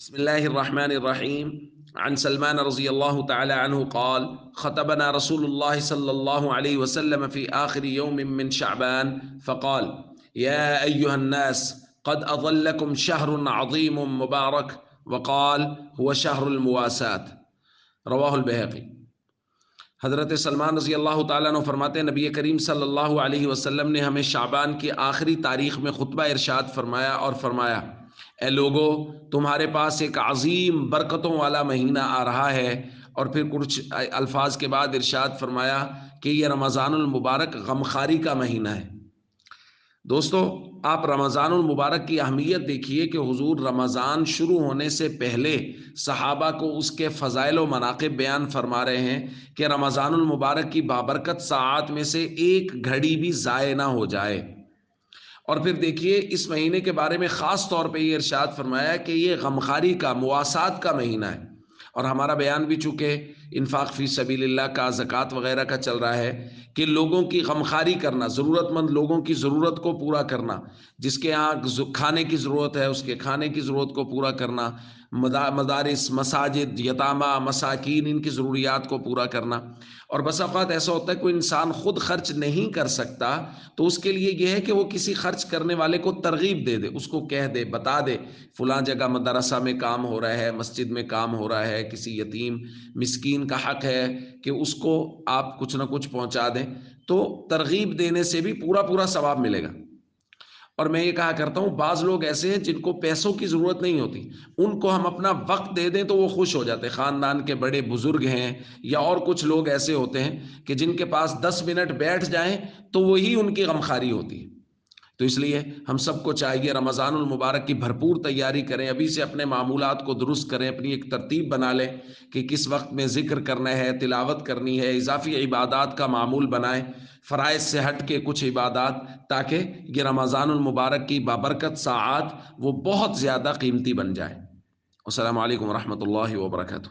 بسم الله الرحمن الرحيم. عن سلمان رضي الله تعالى عنه قال: خطبنا رسول الله صلى الله عليه وسلم في آخر يوم من شعبان فقال: يا أيها الناس قد أظلكم شهر عظيم مبارك، وقال: هو شهر المواساة. رواہ البیہقی۔ حضرت سلمان رضی اللہ تعالیٰ عنہ فرماتے ہیں نبی کریم صلی اللہ علیہ وسلم نے ہمیں شعبان کی آخری تاریخ میں خطبہ ارشاد فرمایا اور فرمایا: اے لوگو، تمہارے پاس ایک عظیم برکتوں والا مہینہ آ رہا ہے۔ اور پھر کچھ الفاظ کے بعد ارشاد فرمایا کہ یہ رمضان المبارک غمخاری کا مہینہ ہے۔ دوستو، آپ رمضان المبارک کی اہمیت دیکھیے کہ حضور رمضان شروع ہونے سے پہلے صحابہ کو اس کے فضائل و مناقب بیان فرما رہے ہیں کہ رمضان المبارک کی بابرکت ساعات میں سے ایک گھڑی بھی ضائع نہ ہو جائے۔ اور پھر دیکھیے اس مہینے کے بارے میں خاص طور پہ یہ ارشاد فرمایا کہ یہ غمخاری کا، مواسات کا مہینہ ہے۔ اور ہمارا بیان بھی چونکہ انفاق فی سبیل اللہ کا، زکوٰۃ وغیرہ کا چل رہا ہے کہ لوگوں کی غمخاری کرنا، ضرورت مند لوگوں کی ضرورت کو پورا کرنا، جس کے یہاں کھانے کی ضرورت ہے اس کے کھانے کی ضرورت کو پورا کرنا، مدارس، مساجد، یتامہ، مساکین، ان کی ضروریات کو پورا کرنا۔ اور بس اوقات ایسا ہوتا ہے کوئی انسان خود خرچ نہیں کر سکتا تو اس کے لیے یہ ہے کہ وہ کسی خرچ کرنے والے کو ترغیب دے دے، اس کو کہہ دے، بتا دے فلاں جگہ مدرسہ میں کام ہو رہا ہے، مسجد میں کام ہو رہا ہے، کسی یتیم مسکین کا حق ہے کہ اس کو آپ کچھ نہ کچھ پہنچا دیں، تو ترغیب دینے سے بھی پورا ثواب ملے گا۔ اور میں یہ کہا کرتا ہوں بعض لوگ ایسے ہیں جن کو پیسوں کی ضرورت نہیں ہوتی، ان کو ہم اپنا وقت دے دیں تو وہ خوش ہو جاتے، خاندان کے بڑے بزرگ ہیں یا اور کچھ لوگ ایسے ہوتے ہیں کہ جن کے پاس 10 منٹ بیٹھ جائیں تو وہی ان کی غمخاری ہوتی ہے۔ تو اس لیے ہم سب کو چاہیے رمضان المبارک کی بھرپور تیاری کریں، ابھی سے اپنے معمولات کو درست کریں، اپنی ایک ترتیب بنا لیں کہ کس وقت میں ذکر کرنا ہے، تلاوت کرنی ہے، اضافی عبادات کا معمول بنائیں، فرائض سے ہٹ کے کچھ عبادات، تاکہ یہ رمضان المبارک کی بابرکت ساعات وہ بہت زیادہ قیمتی بن جائیں۔ السلام علیکم ورحمۃ اللہ وبرکاتہ۔